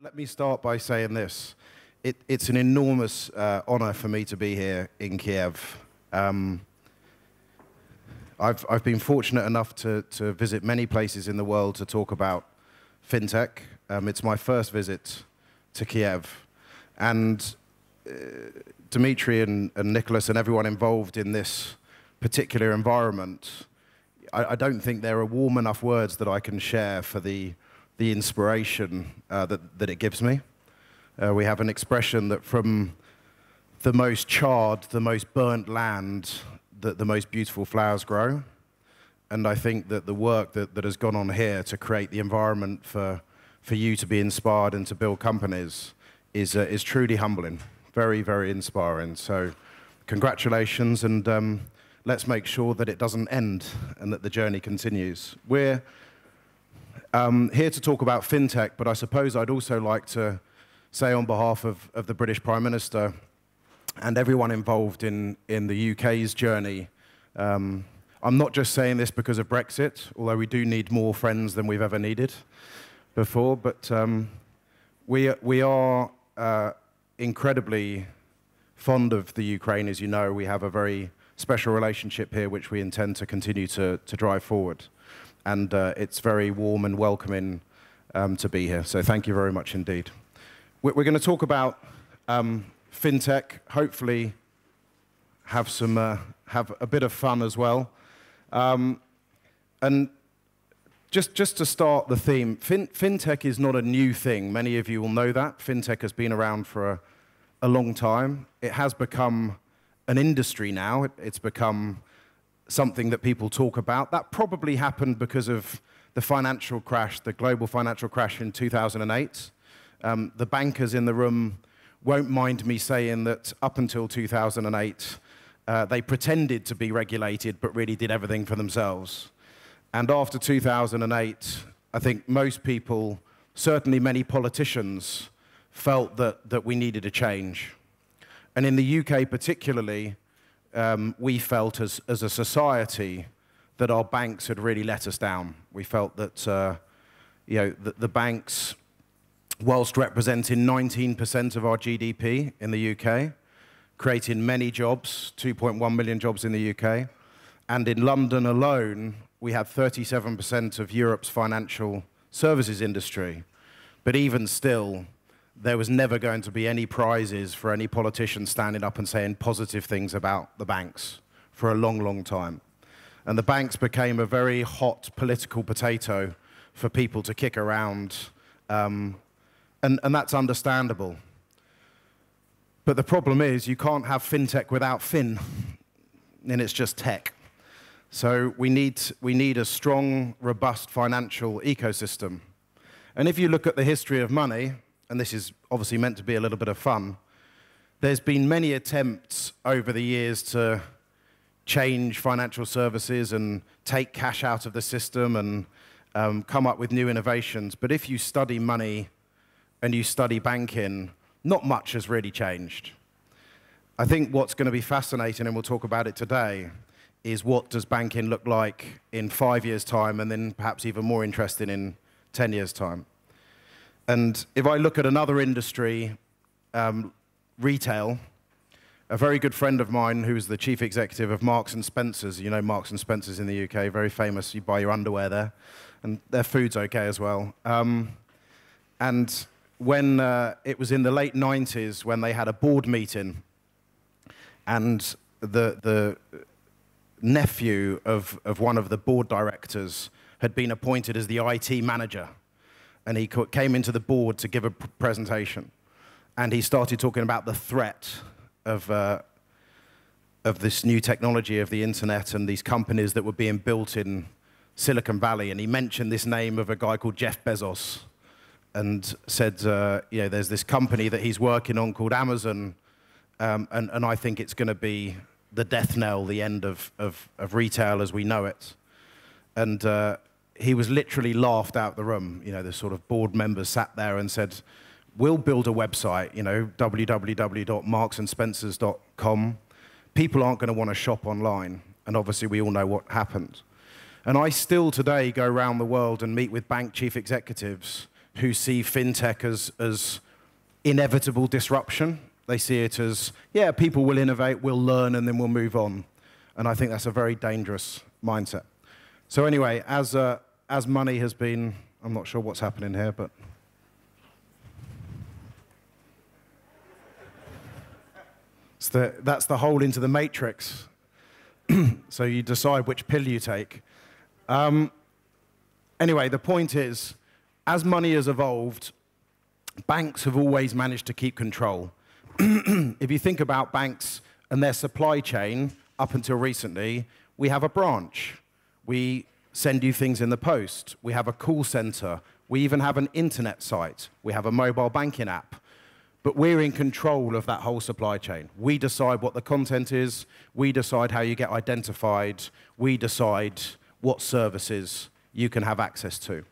Let me start by saying this. It's an enormous honor for me to be here in Kiev. I've been fortunate enough to visit many places in the world to talk about fintech. It's my first visit to Kiev. And Dmitry and Nicholas and everyone involved in this particular environment, I don't think there are warm enough words that I can share for the inspiration that it gives me. We have an expression that from the most charred, the most burnt land, that the most beautiful flowers grow. And I think that the work that has gone on here to create the environment for you to be inspired and to build companies is truly humbling, very, very inspiring. So congratulations, and let's make sure that it doesn't end and that the journey continues. We're here to talk about fintech, but I suppose I'd also like to say on behalf of the British Prime Minister and everyone involved in the UK's journey, I'm not just saying this because of Brexit, although we do need more friends than we've ever needed before, but we are incredibly fond of the Ukraine. As you know, we have a very special relationship here which we intend to continue to drive forward. And it's very warm and welcoming to be here. So thank you very much indeed. We're going to talk about fintech, hopefully have a bit of fun as well. And just to start the theme, fintech is not a new thing. Many of you will know that. Fintech has been around for a long time. It has become an industry now. It's become something that people talk about. That probably happened because of the financial crash, the global financial crash in 2008. The bankers in the room won't mind me saying that up until 2008, they pretended to be regulated, but really did everything for themselves. And after 2008, I think most people, certainly many politicians, felt that we needed a change. And in the UK particularly, we felt as a society that our banks had really let us down. We felt that the banks, whilst representing 19% of our GDP in the UK, creating many jobs, 2.1 million jobs in the UK, and in London alone, we had 37% of Europe's financial services industry. But even still, there was never going to be any prizes for any politician standing up and saying positive things about the banks for a long, long time. And the banks became a very hot political potato for people to kick around, and that's understandable. But the problem is you can't have fintech without fin, and it's just tech. So we need a strong, robust financial ecosystem. And if you look at the history of money, and this is obviously meant to be a little bit of fun, there's been many attempts over the years to change financial services and take cash out of the system and come up with new innovations. But if you study money and you study banking, not much has really changed. I think what's going to be fascinating, and we'll talk about it today, is what does banking look like in 5 years' time, and then perhaps even more interesting in 10 years' time. And if I look at another industry, retail, a very good friend of mine who's the chief executive of Marks and Spencer's, you know Marks and Spencer's in the UK, very famous, you buy your underwear there, and their food's okay as well. And when it was in the late 90s when they had a board meeting, and the nephew of one of the board directors had been appointed as the IT manager. And he came into the board to give a presentation. And he started talking about the threat of this new technology of the internet and these companies that were being built in Silicon Valley. And he mentioned this name of a guy called Jeff Bezos and said, there's this company that he's working on called Amazon, and I think it's going to be the death knell, the end of retail as we know it. And he was literally laughed out the room. The sort of board members sat there and said, we'll build a website, www.marksandspencers.com. People aren't going to want to shop online. And obviously, we all know what happened. And I still today go around the world and meet with bank chief executives who see fintech as inevitable disruption. They see it as, yeah, people will innovate, we'll learn, and then we'll move on. And I think that's a very dangerous mindset. So anyway, as money has been, I'm not sure what's happening here, but that's the hole into the matrix. So you decide which pill you take. Anyway, the point is, as money has evolved, banks have always managed to keep control. If you think about banks and their supply chain, up until recently, we have a branch. We send you things in the post. We have a call center. We even have an internet site. We have a mobile banking app. But we're in control of that whole supply chain. We decide what the content is. We decide how you get identified. We decide what services you can have access to.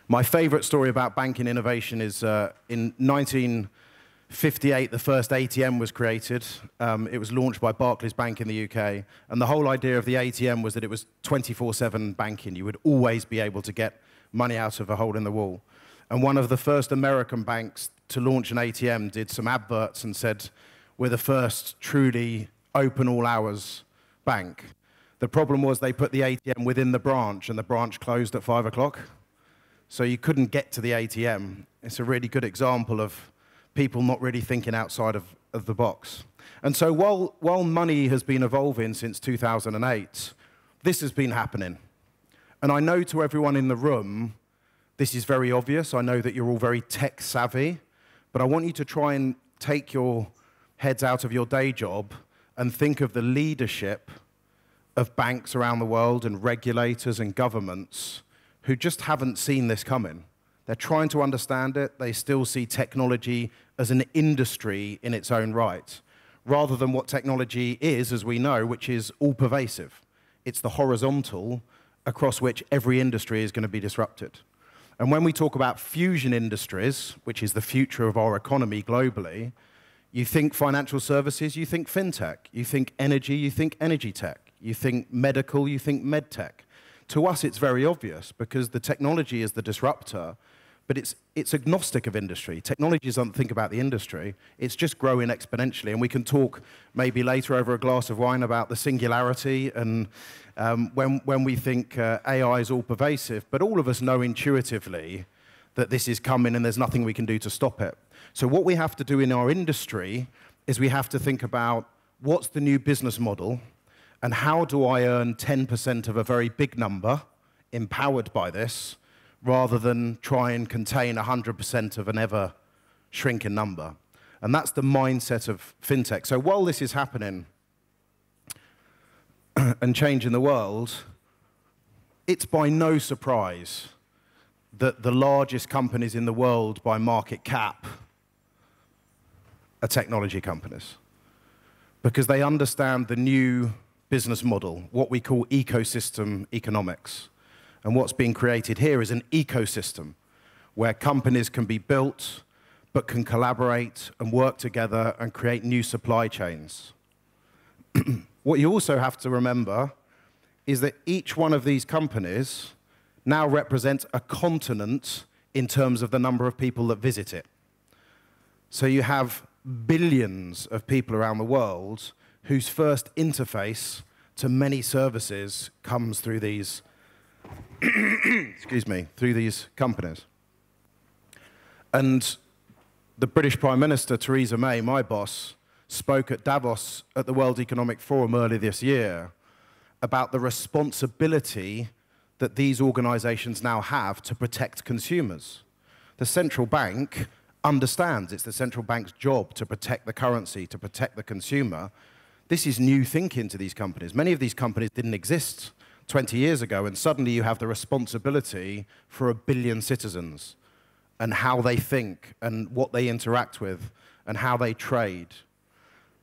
My favorite story about banking innovation is in 1958, the first ATM was created. It was launched by Barclays Bank in the UK. And the whole idea of the ATM was that it was 24/7 banking. You would always be able to get money out of a hole in the wall. And one of the first American banks to launch an ATM did some adverts and said, we're the first truly open all hours bank. The problem was they put the ATM within the branch, and the branch closed at 5 o'clock. So you couldn't get to the ATM. It's a really good example of people not really thinking outside of the box. And so while money has been evolving since 2008, this has been happening. And I know to everyone in the room, this is very obvious. I know that you're all very tech savvy, but I want you to try and take your heads out of your day job and think of the leadership of banks around the world and regulators and governments who just haven't seen this coming. They're trying to understand it. They still see technology as an industry in its own right, rather than what technology is, as we know, which is all-pervasive. It's the horizontal across which every industry is going to be disrupted. And when we talk about fusion industries, which is the future of our economy globally, you think financial services, you think fintech. You think energy, you think energy tech. You think medical, you think med tech. To us, it's very obvious because the technology is the disruptor, but it's agnostic of industry. Technology doesn't think about the industry. It's just growing exponentially. And we can talk maybe later over a glass of wine about the singularity and when we think AI is all pervasive, but all of us know intuitively that this is coming and there's nothing we can do to stop it. So what we have to do in our industry is we have to think about what's the new business model and how do I earn 10% of a very big number empowered by this, rather than try and contain 100% of an ever-shrinking number. And that's the mindset of fintech. So while this is happening and changing the world, it's by no surprise that the largest companies in the world by market cap are technology companies, because they understand the new business model, what we call ecosystem economics. And what's being created here is an ecosystem where companies can be built, but can collaborate and work together and create new supply chains. What you also have to remember is that each one of these companies now represents a continent in terms of the number of people that visit it. So you have billions of people around the world whose first interface to many services comes through these excuse me, through these companies. And the British Prime Minister, Theresa May, my boss, spoke at Davos at the World Economic Forum earlier this year about the responsibility that these organizations now have to protect consumers. The central bank understands it's the central bank's job to protect the currency, to protect the consumer. This is new thinking to these companies. Many of these companies didn't exist 20 years ago, and suddenly you have the responsibility for 1 billion citizens and how they think and what they interact with and how they trade.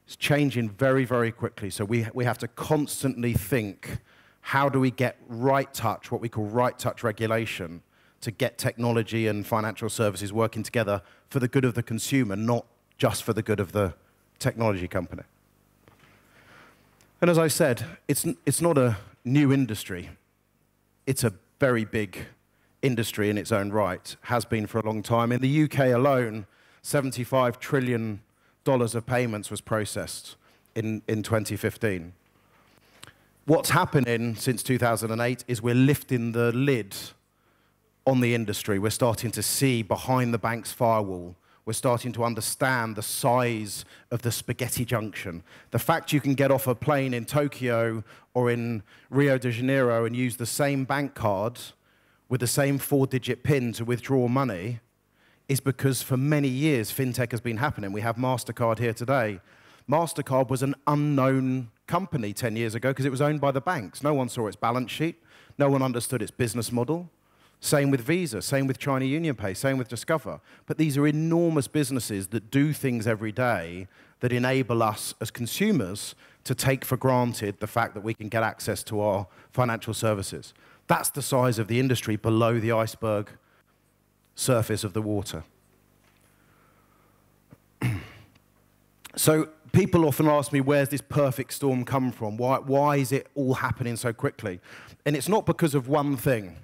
It's changing very, very quickly. So we have to constantly think, how do we get right touch, what we call right touch regulation, to get technology and financial services working together for the good of the consumer, not just for the good of the technology company. And as I said, it's not a new industry. It's a very big industry in its own right, has been for a long time. In the UK alone, $75 trillion of payments was processed in 2015. What's happening since 2008 is we're lifting the lid on the industry. We're starting to see behind the bank's firewall. We're starting to understand the size of the spaghetti junction. The fact you can get off a plane in Tokyo or in Rio de Janeiro and use the same bank card with the same 4-digit PIN to withdraw money is because for many years fintech has been happening. We have MasterCard here today. MasterCard was an unknown company 10 years ago because it was owned by the banks. No one saw its balance sheet. No one understood its business model. Same with Visa, same with China UnionPay, same with Discover. But these are enormous businesses that do things every day that enable us as consumers to take for granted the fact that we can get access to our financial services. That's the size of the industry below the iceberg surface of the water. So people often ask me, where's this perfect storm come from? Why is it all happening so quickly? And it's not because of one thing.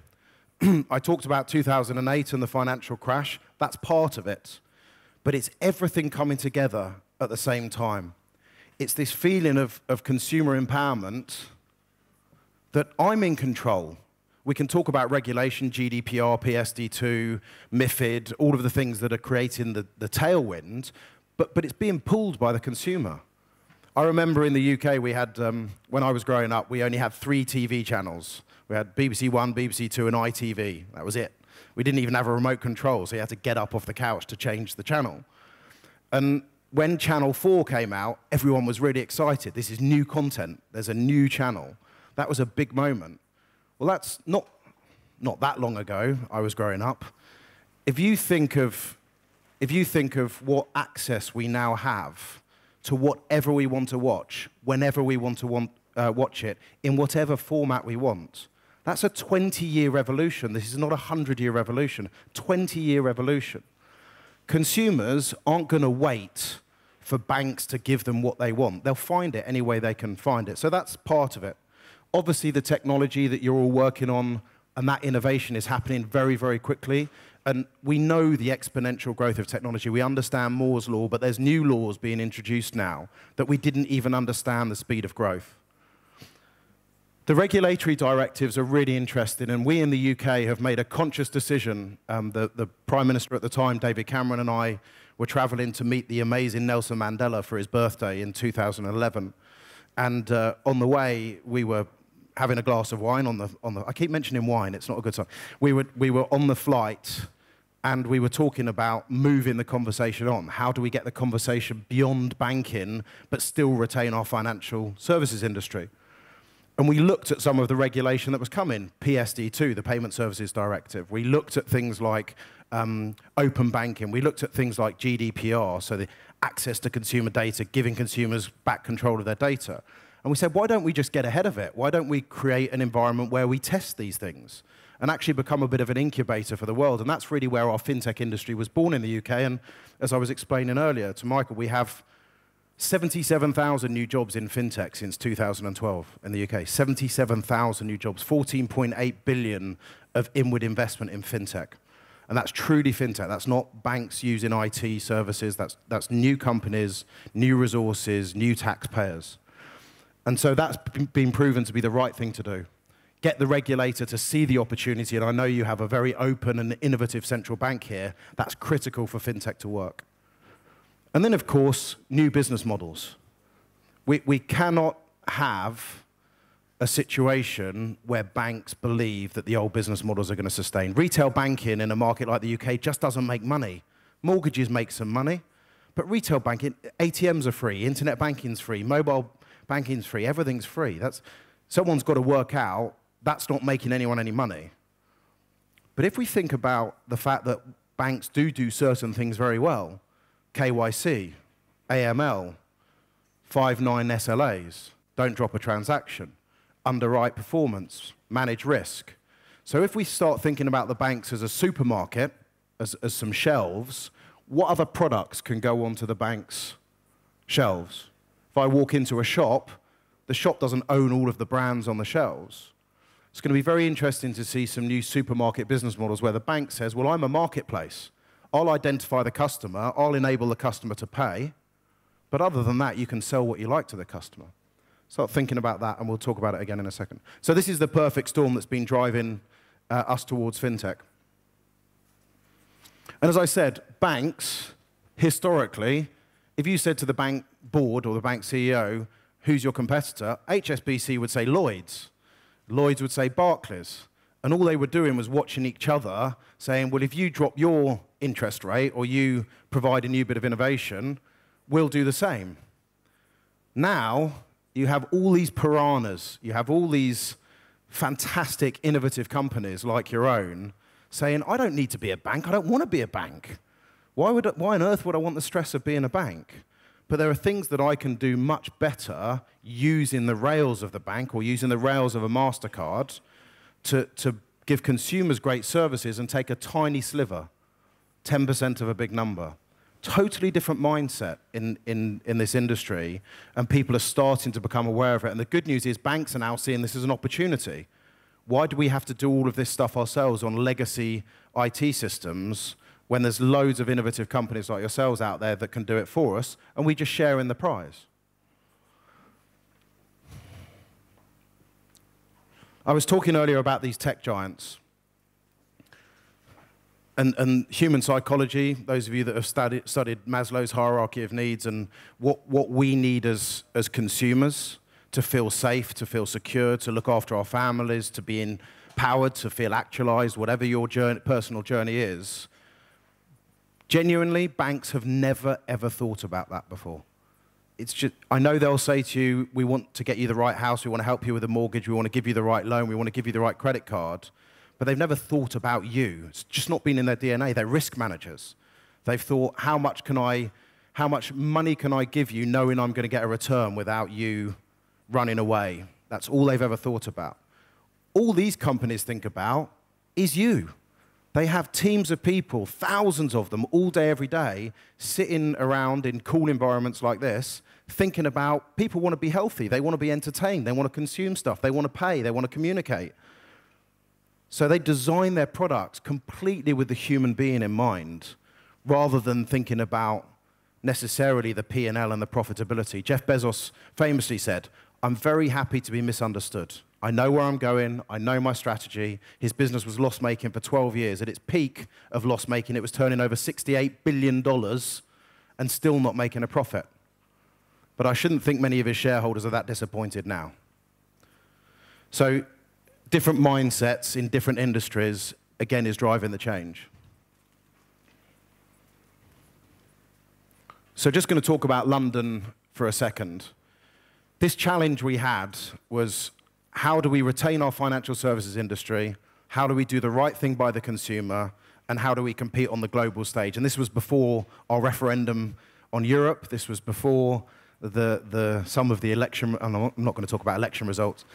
I talked about 2008 and the financial crash. That's part of it. But it's everything coming together at the same time. It's this feeling of consumer empowerment that I'm in control. We can talk about regulation, GDPR, PSD2, MiFID, all of the things that are creating the tailwind, but it's being pulled by the consumer. I remember in the UK, we had, when I was growing up, we only had 3 TV channels. We had BBC One, BBC Two, and ITV. That was it. We didn't even have a remote control, so you had to get up off the couch to change the channel. And when Channel 4 came out, everyone was really excited. This is new content. There's a new channel. That was a big moment. Well, that's not that long ago. I was growing up. If you think of what access we now have to whatever we want to watch, whenever we want to watch it, in whatever format we want, that's a 20-year revolution. This is not a 100-year revolution, 20-year revolution. Consumers aren't going to wait for banks to give them what they want. They'll find it any way they can find it. So that's part of it. Obviously, the technology that you're all working on and that innovation is happening very, very quickly. And we know the exponential growth of technology. We understand Moore's law, but there's new laws being introduced now that we didn't even understand the speed of growth. The regulatory directives are really interesting, and we in the UK have made a conscious decision. The Prime Minister at the time, David Cameron, and I were traveling to meet the amazing Nelson Mandela for his birthday in 2011. And on the way, we were having a glass of wine on the I keep mentioning wine, it's not a good sign. We were on the flight, and we were talking about moving the conversation on. How do we get the conversation beyond banking, but still retain our financial services industry? And we looked at some of the regulation that was coming, PSD2, the Payment Services Directive. We looked at things like open banking. We looked at things like GDPR, so the access to consumer data, giving consumers back control of their data. And we said, why don't we just get ahead of it? Why don't we create an environment where we test these things and actually become a bit of an incubator for the world? And that's really where our fintech industry was born in the UK. And as I was explaining earlier to Michael, we have 77,000 new jobs in fintech since 2012 in the UK. 77,000 new jobs, 14.8 billion of inward investment in fintech. And that's truly fintech. That's not banks using IT services. That's new companies, new resources, new taxpayers. And so that's been proven to be the right thing to do. Get the regulator to see the opportunity, and I know you have a very open and innovative central bank here. That's critical for fintech to work. And then, of course, new business models. We cannot have a situation where banks believe that the old business models are going to sustain. Retail banking in a market like the UK just doesn't make money. Mortgages make some money, but retail banking, ATMs are free, internet banking's free, mobile banking's free, everything's free. Someone's got to work out that's not making anyone any money. But if we think about the fact that banks do certain things very well, KYC, AML, 5-9 SLAs, don't drop a transaction, underwrite performance, manage risk. So if we start thinking about the banks as a supermarket, as some shelves, what other products can go onto the bank's shelves? If I walk into a shop, the shop doesn't own all of the brands on the shelves. It's going to be very interesting to see some new supermarket business models where the bank says, well, I'm a marketplace. I'll identify the customer, I'll enable the customer to pay, but other than that, you can sell what you like to the customer. Start thinking about that, and we'll talk about it again in a second. So this is the perfect storm that's been driving us towards fintech. And as I said, banks, historically, if you said to the bank board or the bank CEO, who's your competitor, HSBC would say Lloyds. Lloyds would say Barclays. And all they were doing was watching each other, saying, well, if you drop your interest rate or you provide a new bit of innovation, we'll do the same. Now, you have all these piranhas, you have all these fantastic, innovative companies like your own saying, I don't need to be a bank, I don't want to be a bank. Why on earth would I want the stress of being a bank? But there are things that I can do much better using the rails of the bank or using the rails of a MasterCard to give consumers great services and take a tiny sliver, 10% of a big number. Totally different mindset in this industry, and people are starting to become aware of it. And the good news is banks are now seeing this as an opportunity. Why do we have to do all of this stuff ourselves on legacy IT systems when there's loads of innovative companies like yourselves out there that can do it for us, and we just share in the prize? I was talking earlier about these tech giants. And human psychology, those of you that have studied Maslow's hierarchy of needs and what we need as consumers to feel safe, to feel secure, to look after our families, to be empowered, to feel actualized, whatever your personal journey is. Genuinely, banks have never, ever thought about that before. It's just, I know they'll say to you, we want to get you the right house, we want to help you with a mortgage, we want to give you the right loan, we want to give you the right credit card. But they've never thought about you. It's just not been in their DNA. They're risk managers. They've thought, how much money can I give you knowing I'm going to get a return without you running away? That's all they've ever thought about. All these companies think about is you. They have teams of people, thousands of them, all day, every day, sitting around in cool environments like this, thinking about people want to be healthy, they want to be entertained, they want to consume stuff, they want to pay, they want to communicate. So they design their products completely with the human being in mind, rather than thinking about necessarily the P&L and the profitability. Jeff Bezos famously said, I'm very happy to be misunderstood. I know where I'm going, I know my strategy. His business was loss-making for 12 years. At its peak of loss-making, it was turning over $68 billion and still not making a profit. But I shouldn't think many of his shareholders are that disappointed now. So different mindsets in different industries, again, is driving the change. So just going to talk about London for a second. This challenge we had was, how do we retain our financial services industry? How do we do the right thing by the consumer? And how do we compete on the global stage? And this was before our referendum on Europe. This was before some of the election, and I'm not going to talk about election results.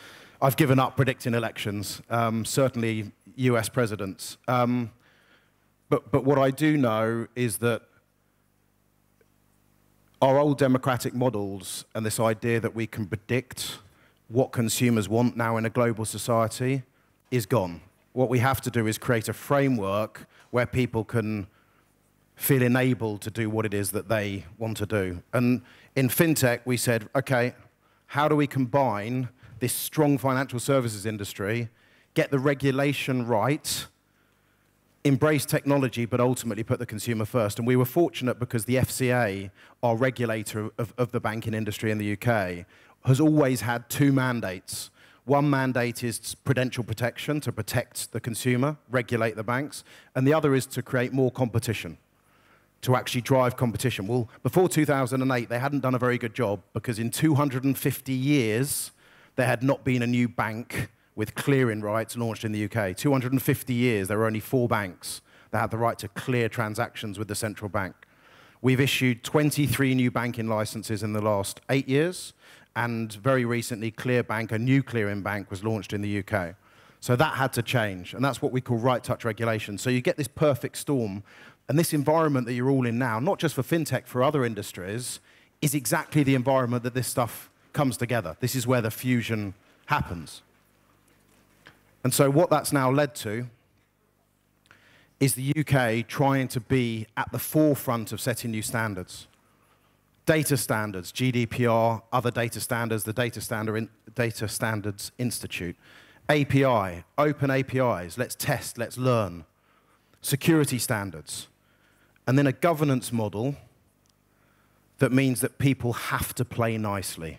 I've given up predicting elections, certainly US presidents. But what I do know is that our old democratic models and this idea that we can predict what consumers want now in a global society is gone. What we have to do is create a framework where people can feel enabled to do what it is that they want to do. And in fintech, we said, okay, how do we combine this strong financial services industry, get the regulation right, embrace technology, but ultimately put the consumer first? And we were fortunate because the FCA, our regulator of the banking industry in the UK, has always had two mandates. One mandate is prudential protection, to protect the consumer, regulate the banks, and the other is to create more competition, to actually drive competition. Well, before 2008, they hadn't done a very good job because in 250 years, there had not been a new bank with clearing rights launched in the UK. 250 years, there were only 4 banks that had the right to clear transactions with the central bank. We've issued 23 new banking licenses in the last 8 years, and very recently, ClearBank, a new clearing bank, was launched in the UK. So that had to change, and that's what we call right touch regulation. So you get this perfect storm, and this environment that you're all in now, not just for fintech, for other industries, is exactly the environment that this stuff comes together. This is where the fusion happens. And so what that's now led to is the UK trying to be at the forefront of setting new standards. Data standards, GDPR, other data standards, the Data Standards Institute. API, open APIs, let's test, let's learn. Security standards. And then a governance model that means that people have to play nicely.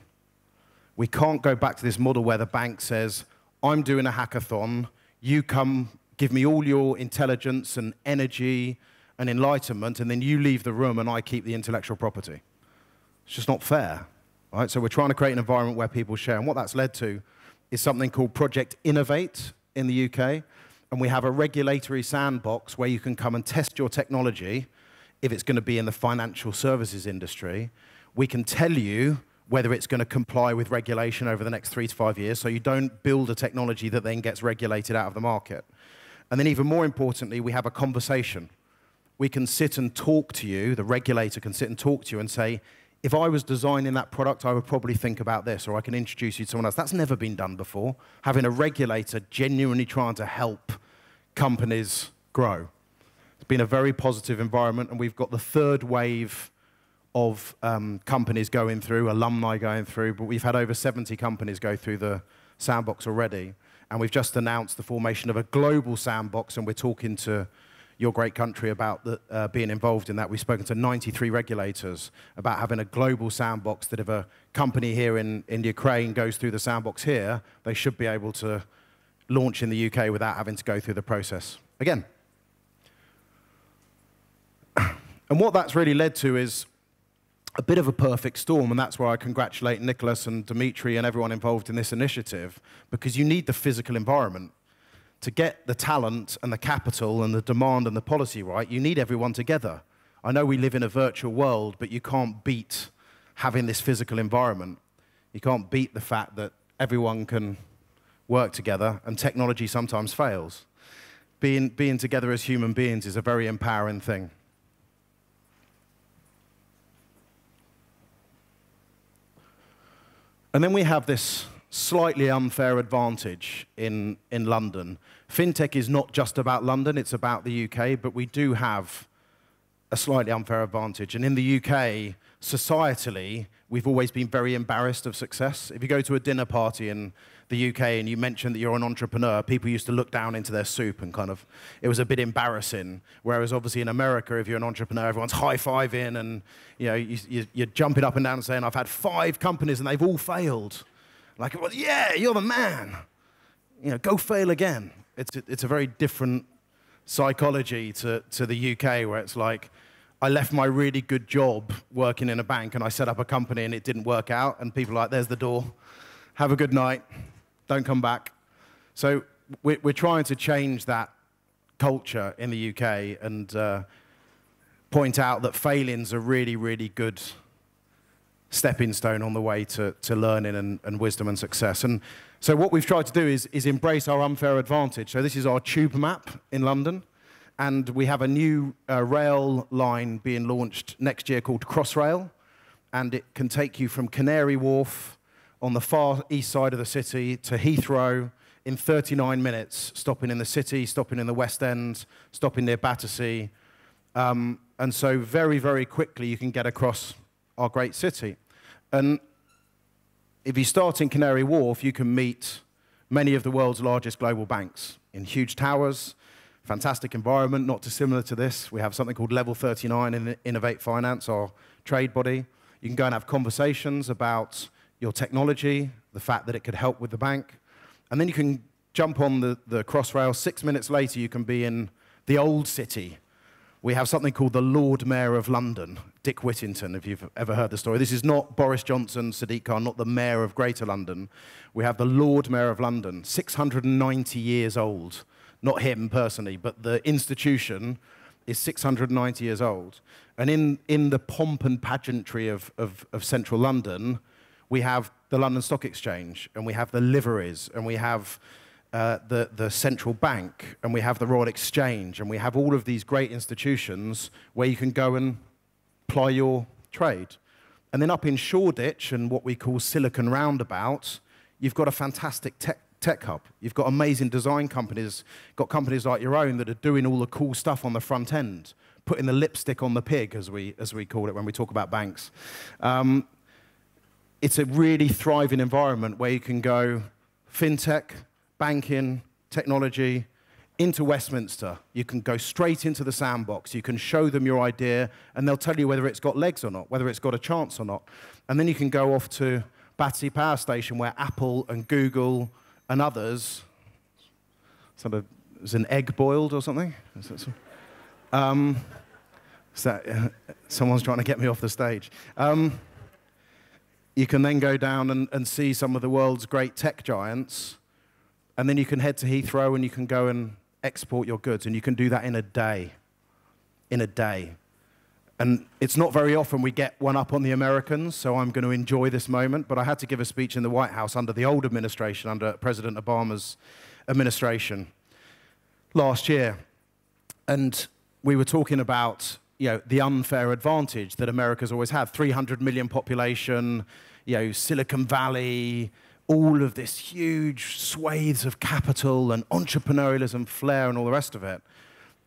We can't go back to this model where the bank says, I'm doing a hackathon, you come give me all your intelligence and energy and enlightenment, and then you leave the room and I keep the intellectual property. It's just not fair, right? So we're trying to create an environment where people share, and what that's led to is something called Project Innovate in the UK, and we have a regulatory sandbox where you can come and test your technology if it's going to be in the financial services industry. We can tell you whether it's going to comply with regulation over the next 3 to 5 years, so you don't build a technology that then gets regulated out of the market. And then even more importantly, we have a conversation. We can sit and talk to you, the regulator can sit and talk to you and say, if I was designing that product, I would probably think about this, or I can introduce you to someone else. That's never been done before, having a regulator genuinely trying to help companies grow. It's been a very positive environment, and we've got the third wave of companies going through, alumni going through, but we've had over 70 companies go through the sandbox already. And we've just announced the formation of a global sandbox, and we're talking to your great country about being involved in that. We've spoken to 93 regulators about having a global sandbox that if a company here in Ukraine goes through the sandbox here, they should be able to launch in the UK without having to go through the process again. And what that's really led to is a bit of a perfect storm, and that's why I congratulate Nicholas and Dimitri and everyone involved in this initiative, because you need the physical environment. To get the talent and the capital and the demand and the policy right, you need everyone together. I know we live in a virtual world, but you can't beat having this physical environment. You can't beat the fact that everyone can work together, and technology sometimes fails. Being together as human beings is a very empowering thing. And then we have this slightly unfair advantage in London. FinTech is not just about London, it's about the UK, but we do have a slightly unfair advantage. And in the UK, societally, we've always been very embarrassed of success. If you go to a dinner party in the UK and you mention that you're an entrepreneur, people used to look down into their soup and kind of, it was a bit embarrassing. Whereas obviously in America, if you're an entrepreneur, everyone's high-fiving and you're jumping up and down and saying, I've had 5 companies and they've all failed. Like, well, yeah, you're the man. Go fail again. It's a very different psychology to the UK, where it's like, I left my really good job working in a bank and I set up a company and it didn't work out, and people are like, there's the door. Have a good night. Don't come back. So we're trying to change that culture in the UK and point out that failing's a really, really good stepping stone on the way to learning and wisdom and success. And so what we've tried to do is embrace our unfair advantage. So this is our tube map in London, and we have a new rail line being launched next year called Crossrail, and it can take you from Canary Wharf on the far east side of the city to Heathrow in 39 minutes, stopping in the city, stopping in the West End, stopping near Battersea. And so very, very quickly you can get across our great city. And if you start in Canary Wharf, you can meet many of the world's largest global banks in huge towers, fantastic environment, not dissimilar to this. We have something called Level 39 in Innovate Finance, our trade body. You can go and have conversations about your technology, the fact that it could help with the bank. And then you can jump on the Crossrail. 6 minutes later, you can be in the old city. We have something called the Lord Mayor of London, Dick Whittington, if you've ever heard the story. This is not Boris Johnson, Sadiq Khan, not the Mayor of Greater London. We have the Lord Mayor of London, 690 years old. Not him personally, but the institution is 690 years old. And in the pomp and pageantry of central London, we have the London Stock Exchange, and we have the liveries, and we have the central bank, and we have the Royal Exchange, and we have all of these great institutions where you can go and ply your trade. And then up in Shoreditch and what we call Silicon Roundabout, you've got a fantastic tech tech hub. You've got amazing design companies, got companies like your own that are doing all the cool stuff on the front end, putting the lipstick on the pig, as we call it when we talk about banks. It's a really thriving environment where you can go fintech, banking, technology, into Westminster. You can go straight into the sandbox. You can show them your idea, and they'll tell you whether it's got legs or not, whether it's got a chance or not. And then you can go off to Battersea Power Station, where Apple and Google and others, is an egg boiled or something? Someone's trying to get me off the stage. You can then go down and see some of the world's great tech giants, and then you can head to Heathrow and you can go and export your goods, and you can do that in a day. In a day. And it's not very often we get one up on the Americans, so I'm going to enjoy this moment, but I had to give a speech in the White House under the old administration, under President Obama's administration last year. And we were talking about the unfair advantage that America's always had. 300 million population, Silicon Valley, all of this huge swathes of capital and entrepreneurialism, flair, and all the rest of it.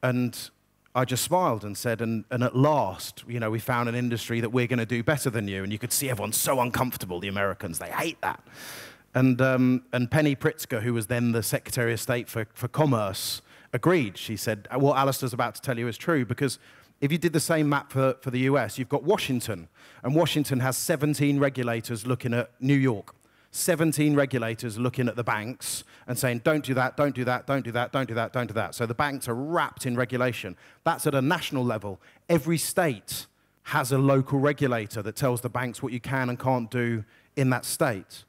And I just smiled and said, and at last, we found an industry that we're going to do better than you. And you could see everyone so uncomfortable, the Americans. They hate that. And Penny Pritzker, who was then the Secretary of State for Commerce, agreed. She said, what Alistair's about to tell you is true, because if you did the same map for the US, you've got Washington, and Washington has 17 regulators looking at New York. 17 regulators looking at the banks and saying, don't do that, don't do that, don't do that, don't do that, don't do that. So the banks are wrapped in regulation. That's at a national level. Every state has a local regulator that tells the banks what you can and can't do in that state.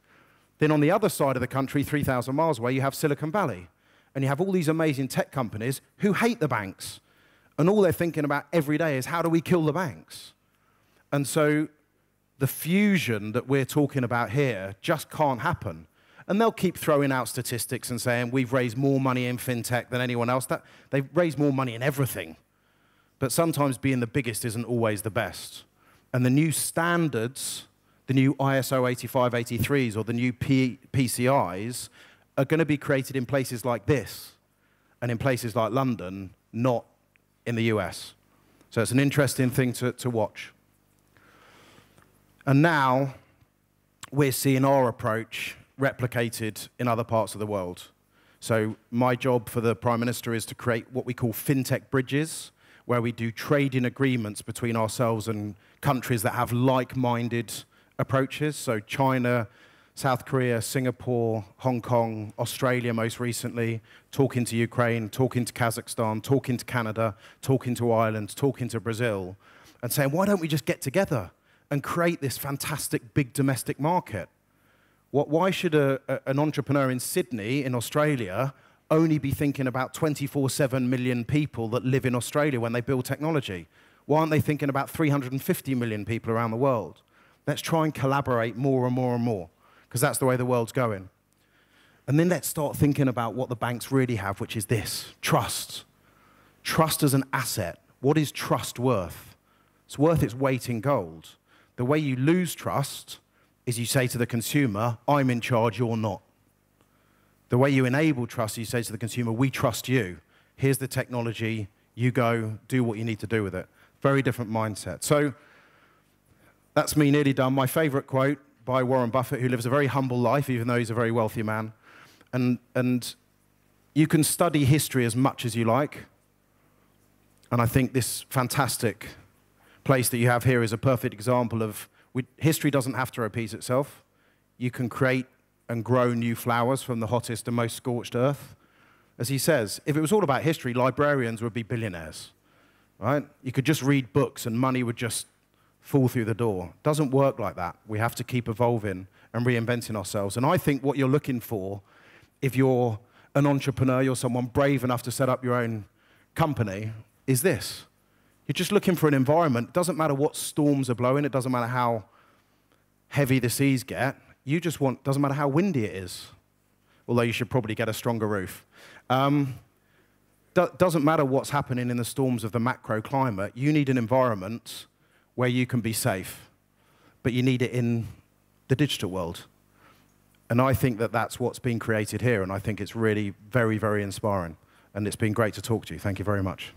Then on the other side of the country, 3,000 miles away, you have Silicon Valley. And you have all these amazing tech companies who hate the banks. And all they're thinking about every day is, how do we kill the banks? And so the fusion that we're talking about here just can't happen. And they'll keep throwing out statistics and saying, we've raised more money in fintech than anyone else. They've raised more money in everything. But sometimes being the biggest isn't always the best. And the new standards, the new ISO 8583s or the new PCIs are going to be created in places like this and in places like London, not in the US. So it's an interesting thing to watch. And now we're seeing our approach replicated in other parts of the world. So my job for the Prime Minister is to create what we call fintech bridges, where we do trading agreements between ourselves and countries that have like-minded approaches. So China, South Korea, Singapore, Hong Kong, Australia most recently, talking to Ukraine, talking to Kazakhstan, talking to Canada, talking to Ireland, talking to Brazil, and saying, why don't we just get together and create this fantastic big domestic market? Why should an entrepreneur in Sydney, in Australia, only be thinking about 24/7 million people that live in Australia when they build technology? Why aren't they thinking about 350 million people around the world? Let's try and collaborate more and more and more, because that's the way the world's going. And then let's start thinking about what the banks really have, which is this: trust. Trust as an asset. What is trust worth? It's worth its weight in gold. The way you lose trust is you say to the consumer, I'm in charge, you're not. The way you enable trust is you say to the consumer, we trust you. Here's the technology. You go, do what you need to do with it. Very different mindset. So that's me nearly done. My favorite quote by Warren Buffett, who lives a very humble life, even though he's a very wealthy man. And you can study history as much as you like. And I think this fantastic place that you have here is a perfect example of history doesn't have to repeat itself. You can create and grow new flowers from the hottest and most scorched earth. As he says, if it was all about history, librarians would be billionaires, right? You could just read books and money would just fall through the door. It doesn't work like that. We have to keep evolving and reinventing ourselves. And I think what you're looking for, if you're an entrepreneur, you're someone brave enough to set up your own company, is this. You're just looking for an environment. It doesn't matter what storms are blowing. It doesn't matter how heavy the seas get. You just want, doesn't matter how windy it is. Although you should probably get a stronger roof. Doesn't matter what's happening in the storms of the macro climate. You need an environment where you can be safe. But you need it in the digital world. And I think that that's what's been created here, and I think it's really very, very inspiring. And it's been great to talk to you. Thank you very much.